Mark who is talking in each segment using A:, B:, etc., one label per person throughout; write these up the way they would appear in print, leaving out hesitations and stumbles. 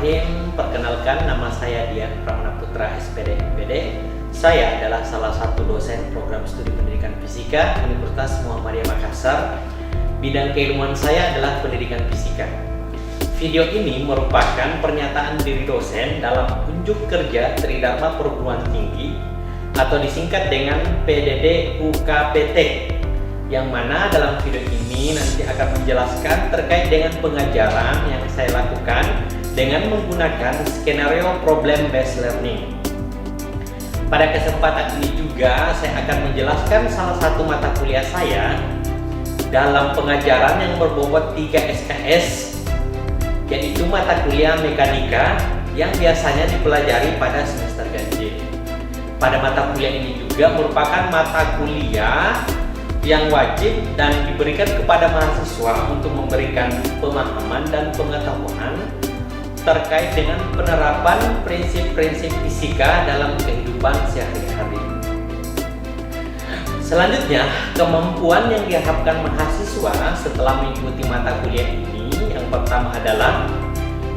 A: Bismillahirrahmanirrahim. Perkenalkan, nama saya Dian Pramanaputra, SPD MPD. Saya adalah salah satu dosen program studi pendidikan fisika Universitas Muhammadiyah Makassar. Bidang keilmuan saya adalah pendidikan fisika. Video ini merupakan pernyataan diri dosen dalam unjuk kerja Tridharma Perguruan Tinggi atau disingkat dengan PDD UKPT, yang mana dalam video ini nanti akan menjelaskan terkait dengan pengajaran yang saya lakukan dengan menggunakan skenario problem based learning. Pada kesempatan ini juga saya akan menjelaskan salah satu mata kuliah saya dalam pengajaran yang berbobot 3 SKS, yaitu mata kuliah mekanika yang biasanya dipelajari pada semester ganjil. Pada mata kuliah ini juga merupakan mata kuliah yang wajib dan diberikan kepada mahasiswa untuk memberikan pemahaman dan pengetahuan terkait dengan penerapan prinsip-prinsip fisika dalam kehidupan sehari-hari. Selanjutnya, kemampuan yang diharapkan mahasiswa setelah mengikuti mata kuliah ini, yang pertama adalah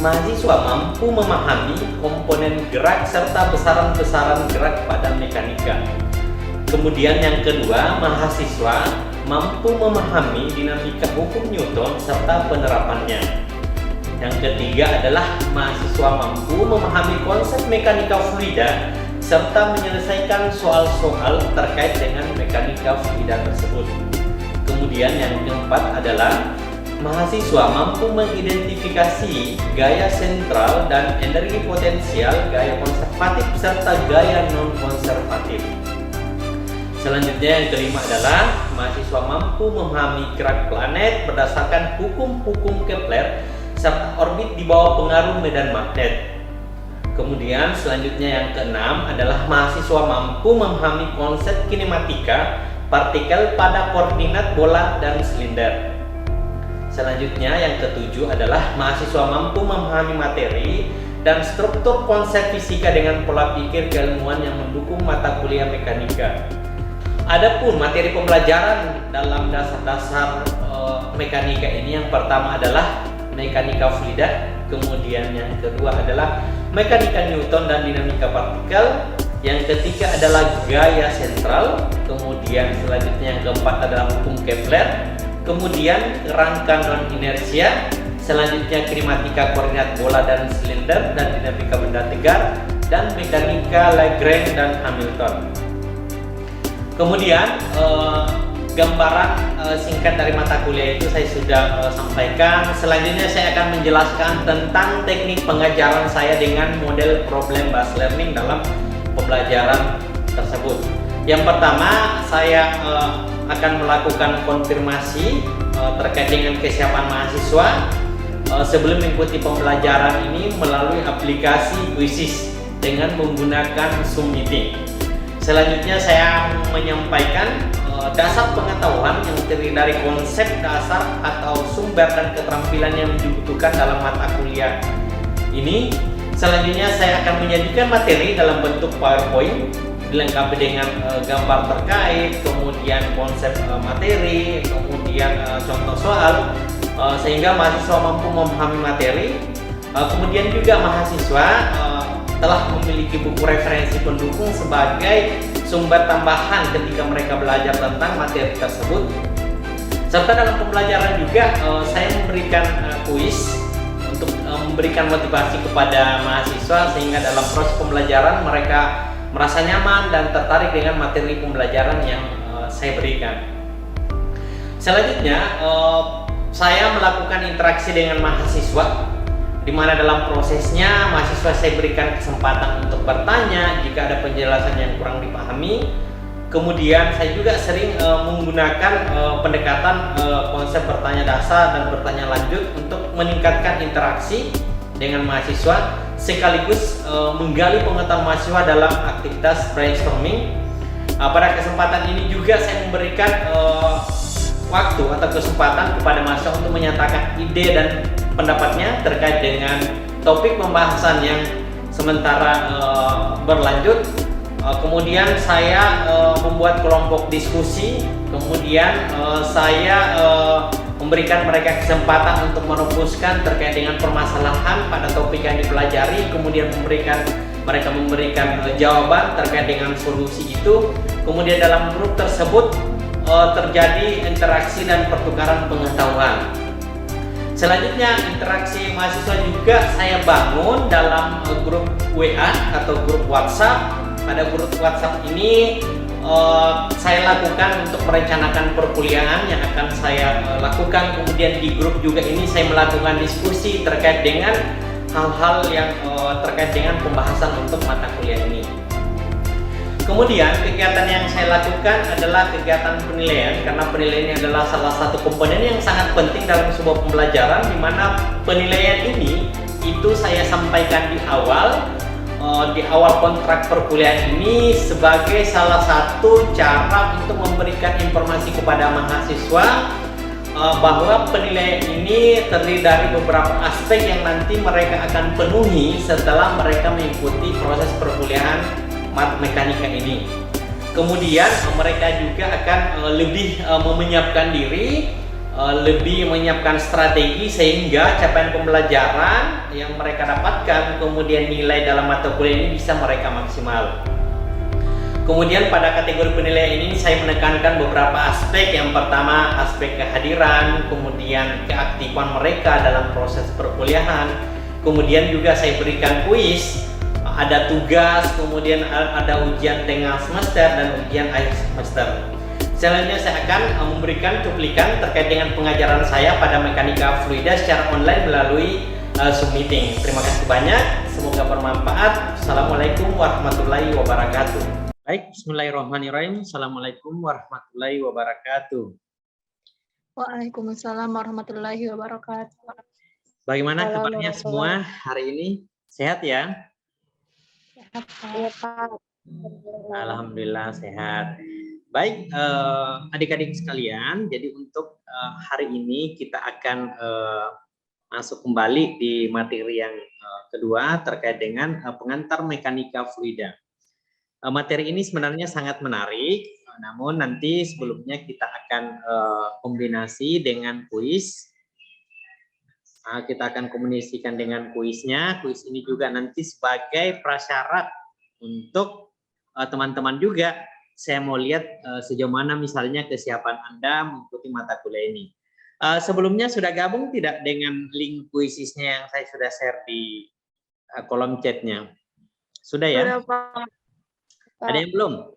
A: mahasiswa mampu memahami komponen gerak serta besaran-besaran gerak pada mekanika. Kemudian yang kedua, mahasiswa mampu memahami dinamika hukum Newton serta penerapannya. Yang ketiga adalah mahasiswa mampu memahami konsep mekanika fluida serta menyelesaikan soal-soal terkait dengan mekanika fluida tersebut. Kemudian yang keempat adalah mahasiswa mampu mengidentifikasi gaya sentral dan energi potensial, gaya konservatif serta gaya non-konservatif. Selanjutnya yang kelima adalah mahasiswa mampu memahami gerak planet berdasarkan hukum-hukum Kepler serta orbit di bawah pengaruh medan magnet. Kemudian selanjutnya yang keenam adalah mahasiswa mampu memahami konsep kinematika partikel pada koordinat bola dan silinder. Selanjutnya yang ketujuh adalah mahasiswa mampu memahami materi dan struktur konsep fisika dengan pola pikir keilmuan yang mendukung mata kuliah mekanika. Adapun materi pembelajaran dalam dasar-dasar mekanika ini, yang pertama adalah mekanika fluida, kemudian yang kedua adalah mekanika Newton dan dinamika partikel, yang ketiga adalah gaya sentral, kemudian selanjutnya yang keempat adalah hukum Kepler, kemudian rangka non-inersia, selanjutnya kinematika koordinat bola dan silinder dan dinamika benda tegar, dan mekanika Lagrange dan Hamilton. Kemudian gambaran singkat dari mata kuliah itu saya sudah sampaikan. Selanjutnya saya akan menjelaskan tentang teknik pengajaran saya dengan model problem based learning dalam pembelajaran tersebut. Yang pertama, saya akan melakukan konfirmasi terkait dengan kesiapan mahasiswa sebelum mengikuti pembelajaran ini melalui aplikasi Quizzes dengan menggunakan Zoom Meeting. Selanjutnya saya menyampaikan dasar pengetahuan yang terdiri dari konsep dasar atau sumber dan keterampilan yang dibutuhkan dalam mata kuliah ini. Selanjutnya saya akan menyajikan materi dalam bentuk PowerPoint dilengkapi dengan gambar terkait, kemudian konsep materi, kemudian contoh soal, sehingga mahasiswa mampu memahami materi. Kemudian juga mahasiswa telah memiliki buku referensi pendukung sebagai sumber tambahan ketika mereka belajar tentang materi tersebut. Serta dalam pembelajaran juga saya memberikan kuis untuk memberikan motivasi kepada mahasiswa sehingga dalam proses pembelajaran mereka merasa nyaman dan tertarik dengan materi pembelajaran yang saya berikan. Selanjutnya saya melakukan interaksi dengan mahasiswa, di mana dalam prosesnya mahasiswa saya berikan kesempatan untuk bertanya jika ada penjelasan yang kurang dipahami. Kemudian saya juga sering menggunakan pendekatan konsep bertanya dasar dan bertanya lanjut untuk meningkatkan interaksi dengan mahasiswa sekaligus menggali pengetahuan mahasiswa dalam aktivitas brainstorming. Pada kesempatan ini juga saya memberikan waktu atau kesempatan kepada mahasiswa untuk menyatakan ide dan pendapatnya terkait dengan topik pembahasan yang sementara berlanjut. Kemudian saya membuat kelompok diskusi, kemudian saya memberikan mereka kesempatan untuk merumuskan terkait dengan permasalahan pada topik yang dipelajari, kemudian mereka memberikan jawaban terkait dengan solusi itu. Kemudian dalam grup tersebut terjadi interaksi dan pertukaran pengetahuan. Selanjutnya, interaksi mahasiswa juga saya bangun dalam grup WA atau grup WhatsApp. Pada grup WhatsApp ini saya lakukan untuk merencanakan perkuliahan yang akan saya lakukan. Kemudian di grup juga ini saya melakukan diskusi terkait dengan hal-hal yang terkait dengan pembahasan untuk mata kuliah ini. Kemudian kegiatan yang saya lakukan adalah kegiatan penilaian, karena penilaian ini adalah salah satu komponen yang sangat penting dalam sebuah pembelajaran, di mana penilaian ini itu saya sampaikan di awal kontrak perkuliahan ini sebagai salah satu cara untuk memberikan informasi kepada mahasiswa bahwa penilaian ini terdiri dari beberapa aspek yang nanti mereka akan penuhi setelah mereka mengikuti proses perkuliahan mekanika ini. Kemudian mereka juga akan lebih menyiapkan diri, lebih menyiapkan strategi sehingga capaian pembelajaran yang mereka dapatkan, kemudian nilai dalam mata kuliah ini bisa mereka maksimal. Kemudian pada kategori penilaian ini saya menekankan beberapa aspek. Yang pertama, aspek kehadiran, kemudian keaktifan mereka dalam proses perkuliahan. Kemudian juga saya berikan kuis, ada tugas, kemudian ada ujian tengah semester dan ujian akhir semester. Selanjutnya saya akan memberikan cuplikan terkait dengan pengajaran saya pada mekanika fluida secara online melalui Zoom meeting. Terima kasih banyak, semoga bermanfaat. Assalamualaikum warahmatullahi wabarakatuh. Baik, bismillahirrahmanirrahim. Assalamualaikum warahmatullahi wabarakatuh.
B: Waalaikumsalam warahmatullahi wabarakatuh.
A: Bagaimana kabarnya semua hari ini? Sehat ya?
B: Sehat.
A: Alhamdulillah sehat. Baik, adik-adik sekalian, jadi untuk hari ini kita akan masuk kembali di materi yang kedua terkait dengan pengantar mekanika fluida. Materi ini sebenarnya sangat menarik, namun nanti sebelumnya kita akan kombinasi dengan kuis. Kita akan komunikasikan dengan kuisnya. Kuis ini juga nanti sebagai prasyarat untuk teman-teman juga. Saya mau lihat sejauh mana misalnya kesiapan Anda mengikuti mata kuliah ini. Sebelumnya sudah gabung tidak dengan link kuisisnya yang saya sudah share di kolom chatnya? Sudah ya?
B: Sudah, Pak.
A: Ada yang belum?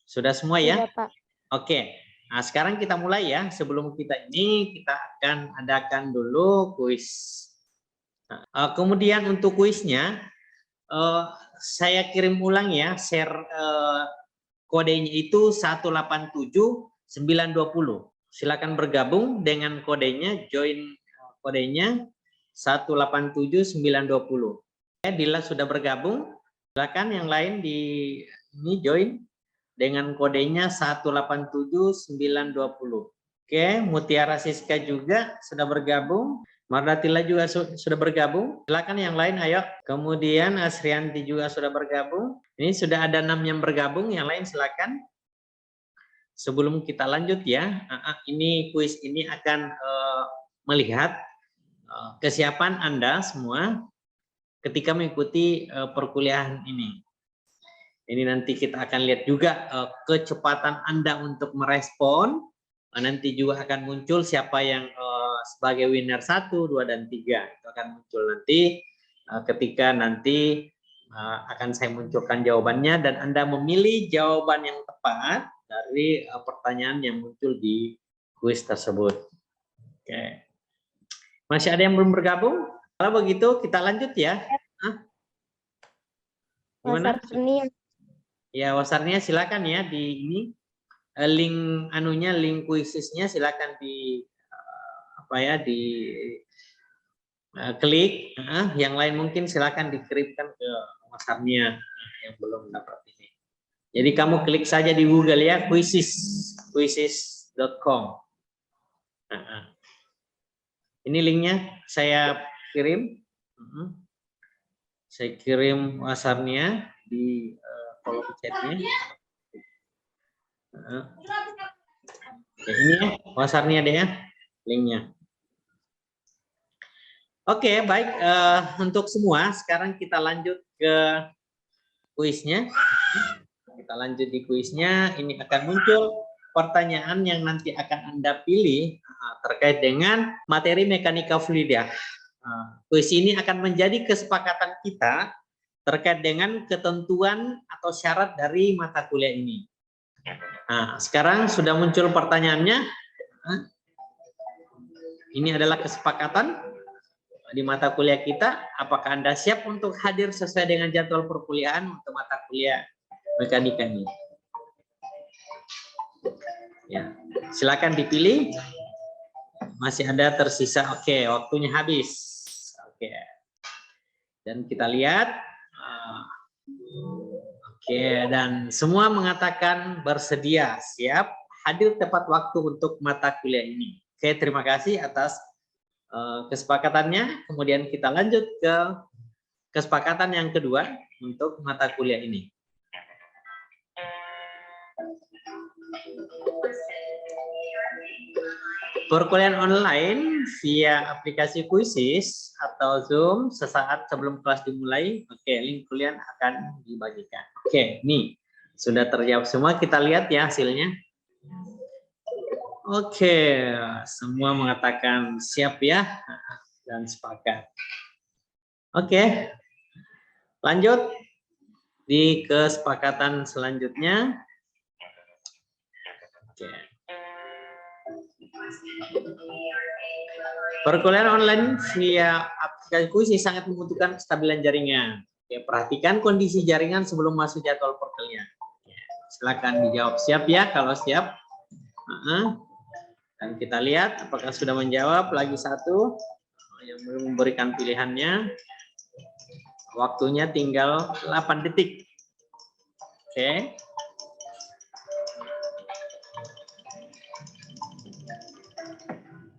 A: Sudah semua ya?
B: Sudah, Pak.
A: Oke. Nah, sekarang kita mulai ya. Sebelum kita akan adakan dulu kuis. Nah, kemudian untuk kuisnya, saya kirim ulang ya, share kodenya itu 187920. Silakan bergabung dengan kodenya, join kodenya 187920. Bila sudah bergabung, silakan yang lain di ini join dengan kodenya 187920. Oke, Mutiara Siska juga sudah bergabung. Mardatila juga sudah bergabung. Silakan yang lain, ayo. Kemudian Asrianti juga sudah bergabung. Ini sudah ada 6 yang bergabung, yang lain silakan. Sebelum kita lanjut ya, ini kuis ini akan melihat kesiapan Anda semua ketika mengikuti perkuliahan ini. Ini nanti kita akan lihat juga kecepatan Anda untuk merespon. Nanti juga akan muncul siapa yang sebagai winner 1, 2, dan 3. Itu akan muncul nanti ketika nanti akan saya munculkan jawabannya dan Anda memilih jawaban yang tepat dari pertanyaan yang muncul di kuis tersebut. Oke. Masih ada yang belum bergabung? Kalau begitu kita lanjut ya. Gimana? Ya, wasarnya silakan ya di ini link link kuisisnya silakan di klik. Yang lain mungkin silakan dikirimkan ke wasarnya yang belum dapat ini. Jadi kamu klik saja di Google ya, quizzes.com. Ini linknya saya kirim. Saya kirim wasarnya di kolom chatnya. Oke, ini ya WhatsApp-nya deh ya, linknya. Oke, baik. Untuk semua, sekarang kita lanjut ke kuisnya. Kita lanjut di kuisnya. Ini akan muncul pertanyaan yang nanti akan Anda pilih terkait dengan materi mekanika fluida. Kuis ini akan menjadi kesepakatan kita terkait dengan ketentuan atau syarat dari mata kuliah ini. Nah, sekarang sudah muncul pertanyaannya. Ini adalah kesepakatan di mata kuliah kita. Apakah Anda siap untuk hadir sesuai dengan jadwal perkuliahan untuk mata kuliah mekanika ini? Ya, silakan dipilih. Masih ada tersisa. Oke, waktunya habis. Oke. Dan kita lihat. Oke, dan semua mengatakan bersedia, siap hadir tepat waktu untuk mata kuliah ini. Oke, terima kasih atas kesepakatannya. Kemudian kita lanjut ke kesepakatan yang kedua untuk mata kuliah ini. Perkuliahan online via aplikasi Quizzes atau Zoom sesaat sebelum kelas dimulai. Oke, link kuliah akan dibagikan. Oke, nih sudah terjawab semua. Kita lihat ya hasilnya. Oke, semua mengatakan siap ya dan sepakat. Oke, lanjut di kesepakatan selanjutnya. Oke. Perkuliahan online via aplikasi Quizzes sangat membutuhkan kestabilan jaringan. Oke, perhatikan kondisi jaringan sebelum masuk jadwal perkuliahan. Silakan dijawab siap ya kalau siap. Dan kita lihat apakah sudah menjawab. Lagi satu yang belum memberikan pilihannya. Waktunya tinggal 8 detik. Oke.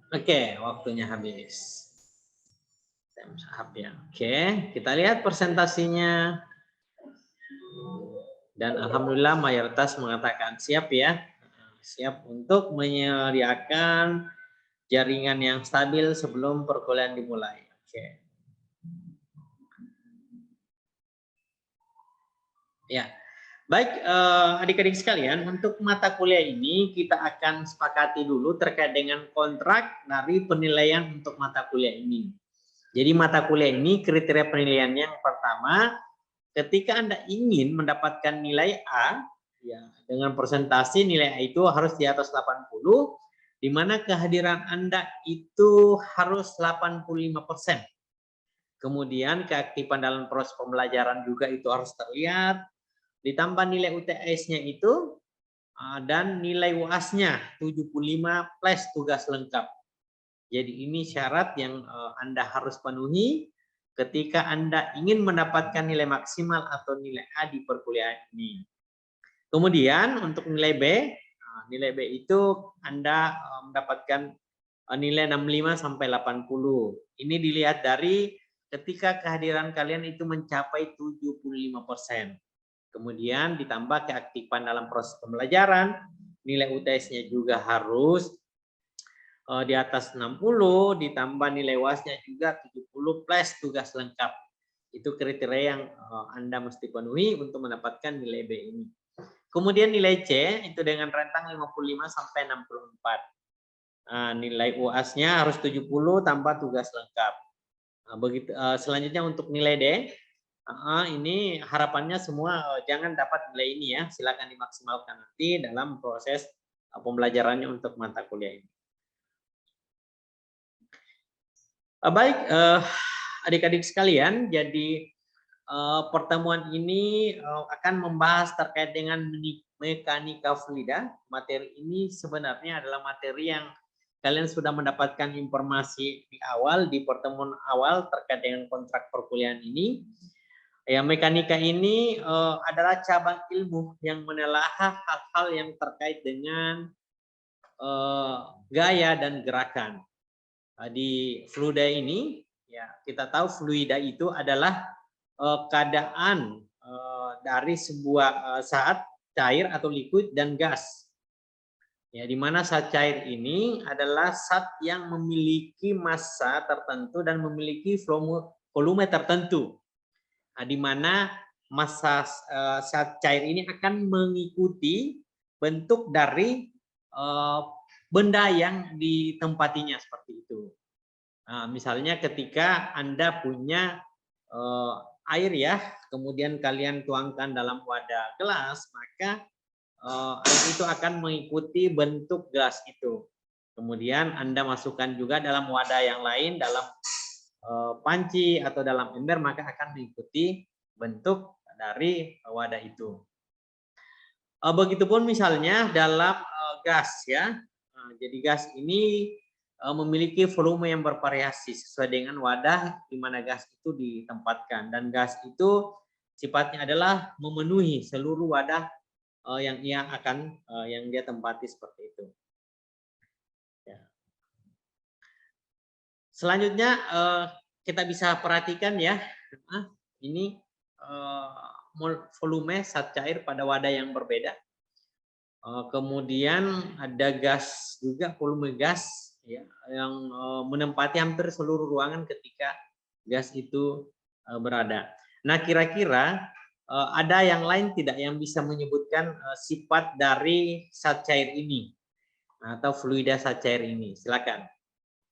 A: Oke, waktunya habis. Oke, kita lihat presentasinya. Dan alhamdulillah mayoritas mengatakan siap ya. Siap untuk menyediakan jaringan yang stabil sebelum perkuliahan dimulai. Oke. Ya. Baik, adik-adik sekalian, untuk mata kuliah ini kita akan sepakati dulu terkait dengan kontrak dari penilaian untuk mata kuliah ini. Jadi mata kuliah ini kriteria penilaiannya yang pertama, ketika Anda ingin mendapatkan nilai A, ya, dengan persentase nilai A itu harus di atas 80, di mana kehadiran Anda itu harus 85%. Kemudian keaktifan dalam proses pembelajaran juga itu harus terlihat. Ditambah nilai UTS-nya itu dan nilai UAS-nya 75 plus tugas lengkap. Jadi ini syarat yang Anda harus penuhi ketika Anda ingin mendapatkan nilai maksimal atau nilai A di perkuliahan ini. Kemudian untuk nilai B itu Anda mendapatkan nilai 65 sampai 80. Ini dilihat dari ketika kehadiran kalian itu mencapai 75%. Kemudian ditambah keaktifan dalam proses pembelajaran, nilai UTS-nya juga harus di atas 60, ditambah nilai UAS-nya juga 70 plus tugas lengkap. Itu kriteria yang Anda mesti penuhi untuk mendapatkan nilai B ini. Kemudian nilai C itu dengan rentang 55 sampai 64. Nilai UAS-nya harus 70 tambah tugas lengkap. Selanjutnya untuk nilai D, ini harapannya semua jangan dapat nilai ini ya. Silakan dimaksimalkan nanti dalam proses pembelajarannya untuk mata kuliah ini. Baik, adik-adik sekalian, jadi pertemuan ini akan membahas terkait dengan mekanika fluida. Materi ini sebenarnya adalah materi yang kalian sudah mendapatkan informasi di awal, di pertemuan awal terkait dengan kontrak perkuliahan ini. Ya, mekanika ini adalah cabang ilmu yang menelaah hal-hal yang terkait dengan gaya dan gerakan. Di fluida ini, ya kita tahu fluida itu adalah keadaan dari sebuah saat cair atau liquid dan gas. Ya, di mana zat cair ini adalah zat yang memiliki massa tertentu dan memiliki volume tertentu. Nah, di mana massa zat cair ini akan mengikuti bentuk dari benda yang ditempatinya seperti itu. Nah, misalnya ketika Anda punya air ya, kemudian kalian tuangkan dalam wadah gelas, maka air itu akan mengikuti bentuk gelas itu. Kemudian Anda masukkan juga dalam wadah yang lain, dalam panci atau dalam ember, maka akan mengikuti bentuk dari wadah itu. Begitupun misalnya dalam gas ya. Jadi gas ini memiliki volume yang bervariasi sesuai dengan wadah di mana gas itu ditempatkan, dan gas itu sifatnya adalah memenuhi seluruh wadah yang dia tempati seperti itu. Ya. Selanjutnya kita bisa perhatikan ya, ini volume zat cair pada wadah yang berbeda. Kemudian ada gas juga, volume gas ya, yang menempati hampir seluruh ruangan ketika gas itu berada. Nah, kira-kira ada yang lain tidak yang bisa menyebutkan sifat dari zat cair ini atau fluida zat cair ini? Silakan.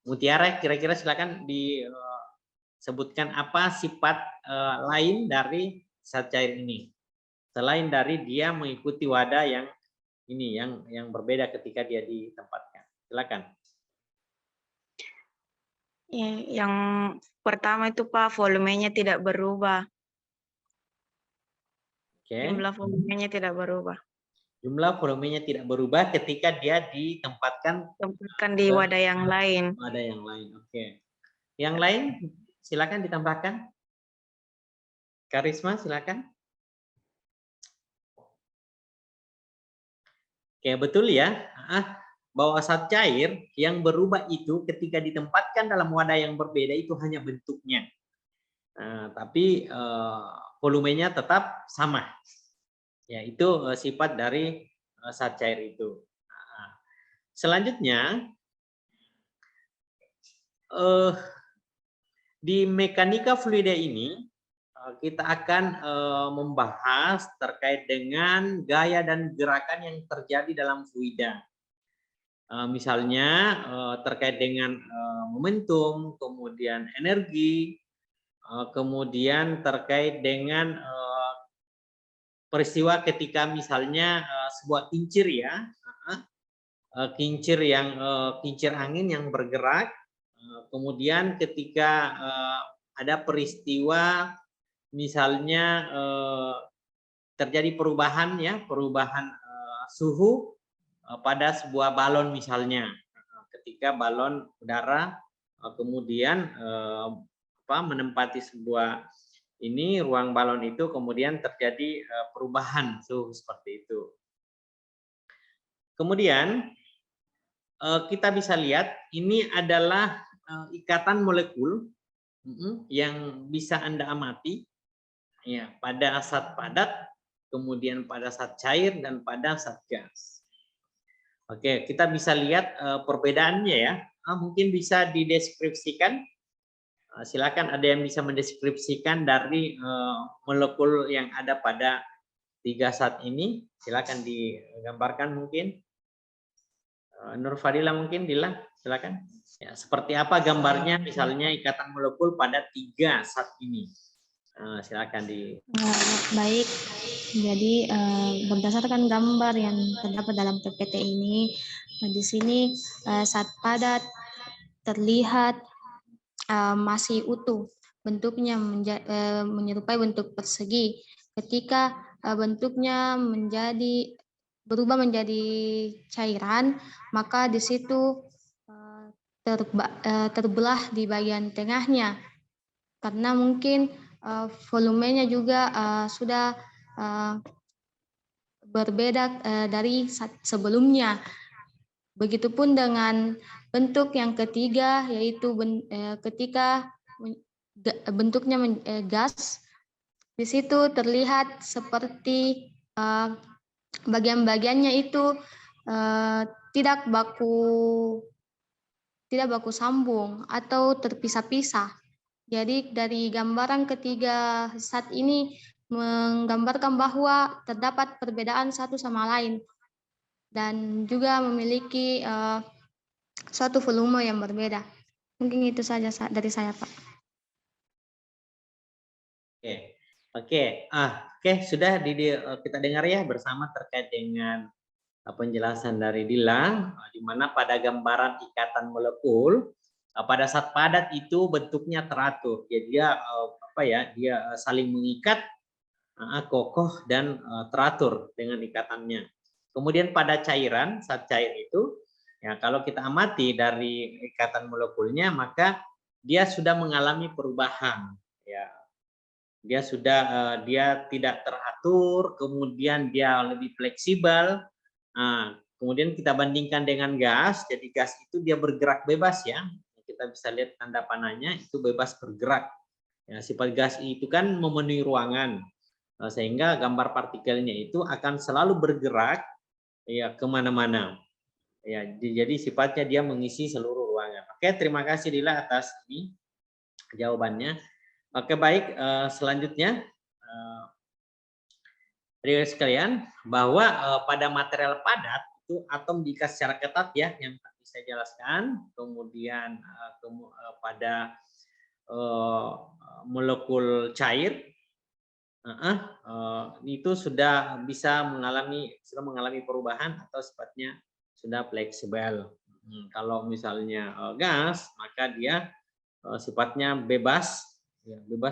A: Mutiara, kira-kira silakan disebutkan apa sifat lain dari zat cair ini selain dari dia mengikuti wadah yang ini yang berbeda ketika dia ditempatkan. Silakan.
B: Yang pertama itu Pak, volumenya tidak berubah.
A: Oke.
B: Jumlah volumenya tidak berubah.
A: Jumlah volumenya tidak berubah ketika dia ditempatkan
B: di wadah yang lain.
A: Wadah yang lain. Oke. Yang lain silakan ditambahkan. Karisma silakan. Oke, betul ya. Bahwa zat cair yang berubah itu ketika ditempatkan dalam wadah yang berbeda itu hanya bentuknya. Tapi volumenya tetap sama. Ya, itu sifat dari zat cair itu. Selanjutnya di mekanika fluida ini kita akan membahas terkait dengan gaya dan gerakan yang terjadi dalam fluida. Misalnya terkait dengan momentum, kemudian energi, kemudian terkait dengan peristiwa ketika misalnya sebuah kincir ya, kincir angin yang bergerak, kemudian ketika ada peristiwa misalnya terjadi perubahan suhu pada sebuah balon misalnya, ketika balon udara kemudian menempati sebuah ruang balon itu, kemudian terjadi perubahan suhu seperti itu. Kemudian kita bisa lihat ini adalah ikatan molekul yang bisa Anda amati ya, pada zat padat, kemudian pada zat cair, dan pada zat gas. Oke, kita bisa lihat perbedaannya ya. Mungkin bisa dideskripsikan. Silakan, ada yang bisa mendeskripsikan dari molekul yang ada pada 3 zat ini. Silakan digambarkan mungkin. Nur Fadila mungkin, Dila, silakan. Ya, seperti apa gambarnya misalnya ikatan molekul pada 3 zat ini? Silakan
B: Baik, jadi berdasarkan gambar yang terdapat dalam PPT ini, di sini zat padat terlihat masih utuh, bentuknya menyerupai bentuk persegi. Ketika bentuknya berubah menjadi cairan, maka di situ terbelah di bagian tengahnya, karena mungkin volumenya juga sudah berbeda dari sebelumnya. Begitupun dengan bentuk yang ketiga, yaitu ketika bentuknya gas, di situ terlihat seperti bagian-bagiannya itu
C: tidak baku sambung atau terpisah-pisah. Jadi dari gambaran ketiga zat ini menggambarkan bahwa terdapat perbedaan satu sama lain dan juga memiliki suatu volume yang berbeda. Mungkin itu saja dari saya, Pak.
A: Oke, sudah kita dengar ya bersama terkait dengan penjelasan dari Dila, di mana pada gambaran ikatan molekul pada saat padat itu bentuknya teratur, jadi dia saling mengikat, kokoh dan teratur dengan ikatannya. Kemudian pada cairan, saat cair itu, ya kalau kita amati dari ikatan molekulnya, maka dia sudah mengalami perubahan, ya. Dia tidak teratur, kemudian dia lebih fleksibel. Kemudian kita bandingkan dengan gas, jadi gas itu dia bergerak bebas ya. Kita bisa lihat tanda panahnya itu bebas bergerak. Ya, sifat gas itu kan memenuhi ruangan, sehingga gambar partikelnya itu akan selalu bergerak ya kemana-mana. Ya, jadi sifatnya dia mengisi seluruh ruangan. Oke, terima kasih Dila atas ini jawabannya. Oke, baik, selanjutnya adik-adik sekalian, bahwa pada material padat itu atom diikat secara ketat ya, yang tadi saya jelaskan. Kemudian pada molekul cair itu sudah mengalami perubahan atau sifatnya sudah fleksibel. Kalau misalnya gas, maka dia sifatnya bebas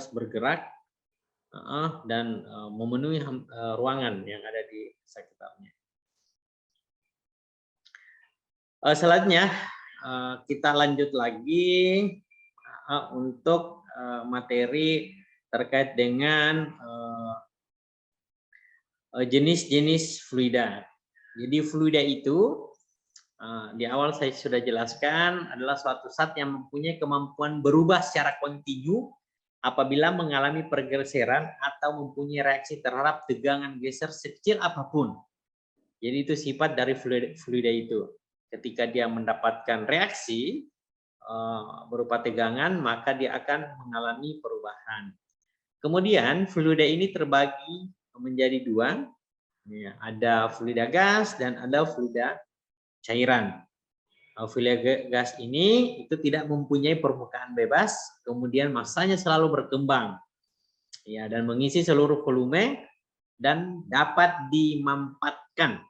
A: bergerak dan memenuhi ruangan yang ada di sekitarnya. Selanjutnya kita lanjut lagi untuk materi terkait dengan jenis-jenis fluida. Jadi fluida itu di awal saya sudah jelaskan adalah suatu zat yang mempunyai kemampuan berubah secara kontinu apabila mengalami pergeseran atau mempunyai reaksi terhadap tegangan geser sekecil apapun. Jadi itu sifat dari fluida itu. Ketika dia mendapatkan reaksi berupa tegangan, maka dia akan mengalami perubahan. Kemudian fluida ini terbagi menjadi dua, ya, ada fluida gas dan ada fluida cairan. Fluida gas ini itu tidak mempunyai permukaan bebas, kemudian masanya selalu berkembang, ya, dan mengisi seluruh volume dan dapat dimampatkan.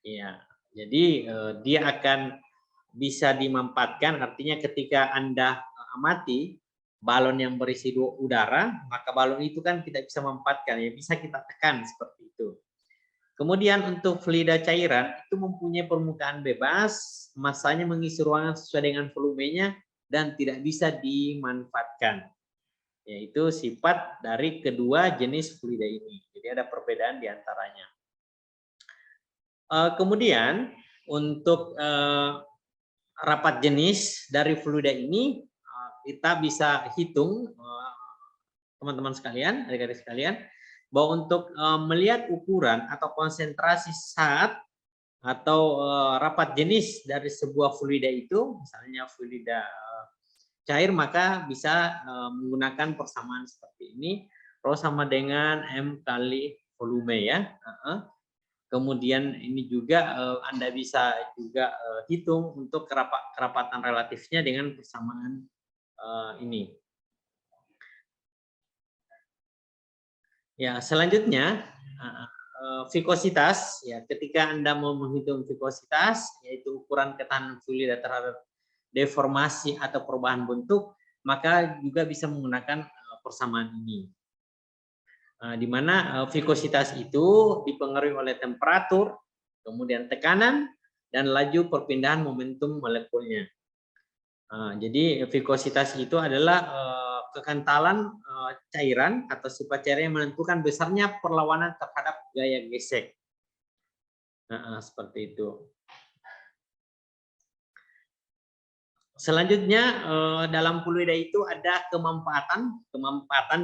A: Ya, jadi dia akan bisa dimampatkan, artinya ketika Anda amati balon yang berisi udara, maka balon itu kan tidak bisa memampatkan, ya bisa kita tekan seperti itu. Kemudian untuk fluida cairan itu mempunyai permukaan bebas, masanya mengisi ruangan sesuai dengan volumenya dan tidak bisa dimanfaatkan. Yaitu sifat dari kedua jenis fluida ini. Jadi ada perbedaan di antaranya. Kemudian untuk rapat jenis dari fluida ini kita bisa hitung, teman-teman sekalian, adik-adik sekalian, bahwa untuk melihat ukuran atau konsentrasi zat atau rapat jenis dari sebuah fluida itu, misalnya fluida cair, maka bisa menggunakan persamaan seperti ini, rho sama dengan M kali volume ya. Kemudian ini juga Anda bisa juga hitung untuk kerapatan relatifnya dengan persamaan ini. Ya, selanjutnya vikositas, ya, ketika Anda mau menghitung vikositas, yaitu ukuran ketahanan fluida terhadap deformasi atau perubahan bentuk, maka juga bisa menggunakan persamaan ini. Di mana vikositas itu dipengaruhi oleh temperatur, kemudian tekanan, dan laju perpindahan momentum molekulnya. Jadi vikositas itu adalah kekentalan cairan atau sifat cairan yang menentukan besarnya perlawanan terhadap gaya gesek. Seperti itu. Selanjutnya dalam fluida itu ada kemampatan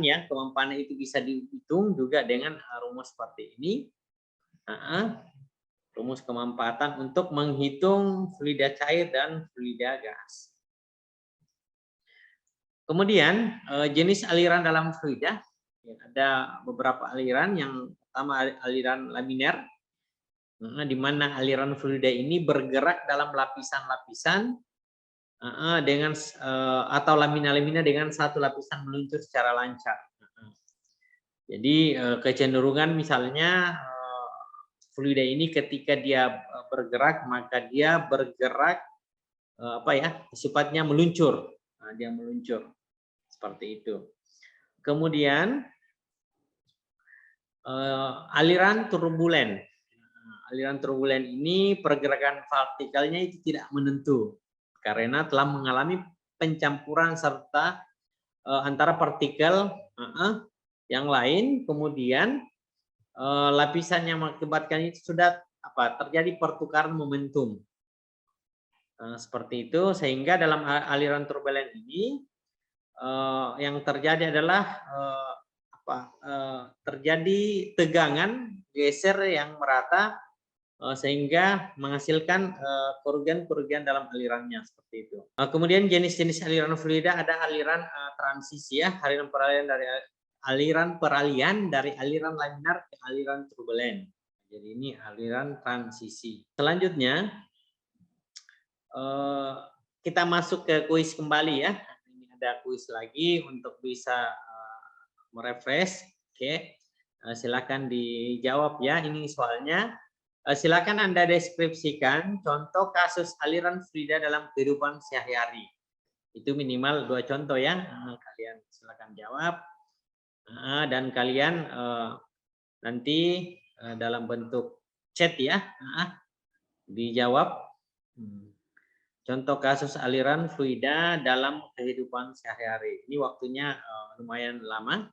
A: ya, kemampatannya itu bisa dihitung juga dengan rumus seperti ini. Rumus kemanfaatan untuk menghitung fluida cair dan fluida gas. Kemudian jenis aliran dalam fluida, ada beberapa aliran. Yang pertama aliran laminer, di mana aliran fluida ini bergerak dalam lapisan-lapisan dengan atau lamina-lamina dengan satu lapisan meluncur secara lancar. Jadi kecenderungan misalnya fluida ini ketika dia bergerak, maka dia bergerak sifatnya meluncur. Dia meluncur seperti itu. Kemudian aliran turbulen. Aliran turbulen ini pergerakan vertikalnya itu tidak menentu karena telah mengalami pencampuran serta antara partikel yang lain, kemudian lapisan yang mengakibatkan itu sudah terjadi pertukaran momentum. Seperti itu, sehingga dalam aliran turbulen ini yang terjadi adalah terjadi tegangan geser yang merata sehingga menghasilkan kerugian-kerugian dalam alirannya seperti itu. Kemudian jenis-jenis aliran fluida ada aliran transisi ya, aliran peralihan dari aliran laminar ke aliran turbulen. Jadi ini aliran transisi. Selanjutnya kita masuk ke kuis kembali ya. Ini ada kuis lagi untuk bisa merefresh. Oke, silakan dijawab ya. Ini soalnya. Silakan Anda deskripsikan contoh kasus aliran fluida dalam kehidupan sehari-hari. Itu minimal 2 contoh ya. Kalian silakan jawab. Dan kalian nanti dalam bentuk chat ya, dijawab. Contoh kasus aliran fluida dalam kehidupan sehari-hari. Ini waktunya lumayan lama.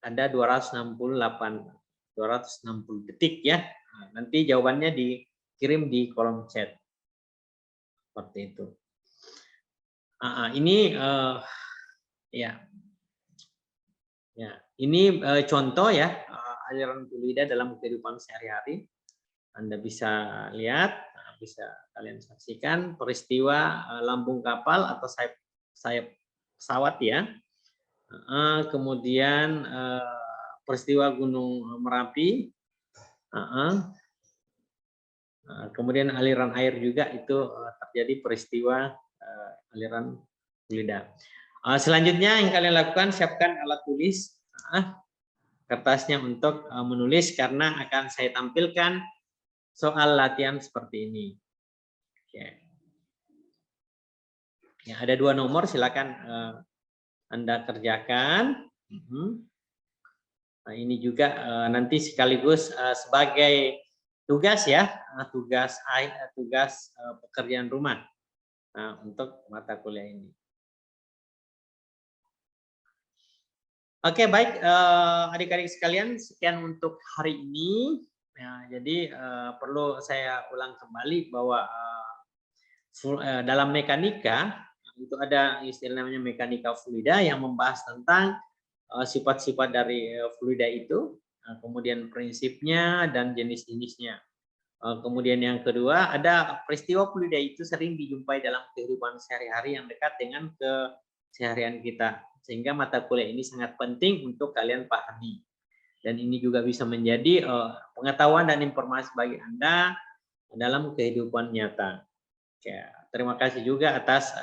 A: Ada 260 detik ya. Nanti jawabannya dikirim di kolom chat. Seperti itu. Ini ini contoh ya aliran fluida dalam kehidupan sehari-hari. Anda bisa lihat, bisa kalian saksikan peristiwa lambung kapal atau sayap pesawat ya. Kemudian peristiwa Gunung Merapi. Kemudian aliran air juga itu terjadi peristiwa aliran fluida. Selanjutnya yang kalian lakukan, siapkan alat tulis, kertasnya untuk menulis karena akan saya tampilkan soal latihan seperti ini. Oke. Ya, ada 2 nomor, silakan Anda kerjakan. Nah, ini juga nanti sekaligus sebagai tugas ya, tugas pekerjaan rumah untuk mata kuliah ini. Oke, baik adik-adik sekalian, sekian untuk hari ini. Ya, jadi perlu saya ulang kembali bahwa dalam mekanika itu ada istilah namanya mekanika fluida yang membahas tentang sifat-sifat dari fluida itu, kemudian prinsipnya dan jenis-jenisnya. Kemudian yang kedua, ada peristiwa fluida itu sering dijumpai dalam kehidupan sehari-hari yang dekat dengan keseharian kita. Sehingga mata kuliah ini sangat penting untuk kalian pahami. Dan ini juga bisa menjadi pengetahuan dan informasi bagi Anda dalam kehidupan nyata. Ya, terima kasih juga atas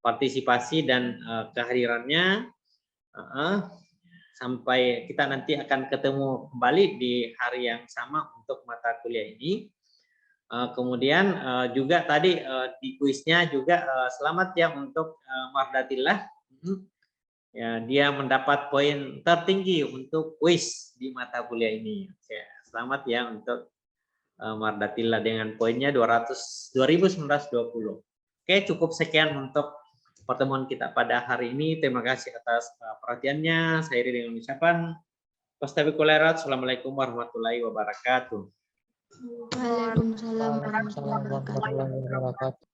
A: partisipasi dan kehadirannya. Sampai kita nanti akan ketemu kembali di hari yang sama untuk mata kuliah ini. Kemudian juga tadi di kuisnya juga selamat ya untuk Mardatillah. Ya, dia mendapat poin tertinggi untuk kuis di mata kuliah ini. Oke, selamat ya untuk Mardatillah dengan poinnya 2920. Oke, cukup sekian untuk pertemuan kita pada hari ini. Terima kasih atas perhatiannya. Saya iri dengan ucapan wastabiqulairat. Assalamualaikum warahmatullahi wabarakatuh.
C: Waalaikumsalam warahmatullahi wabarakatuh.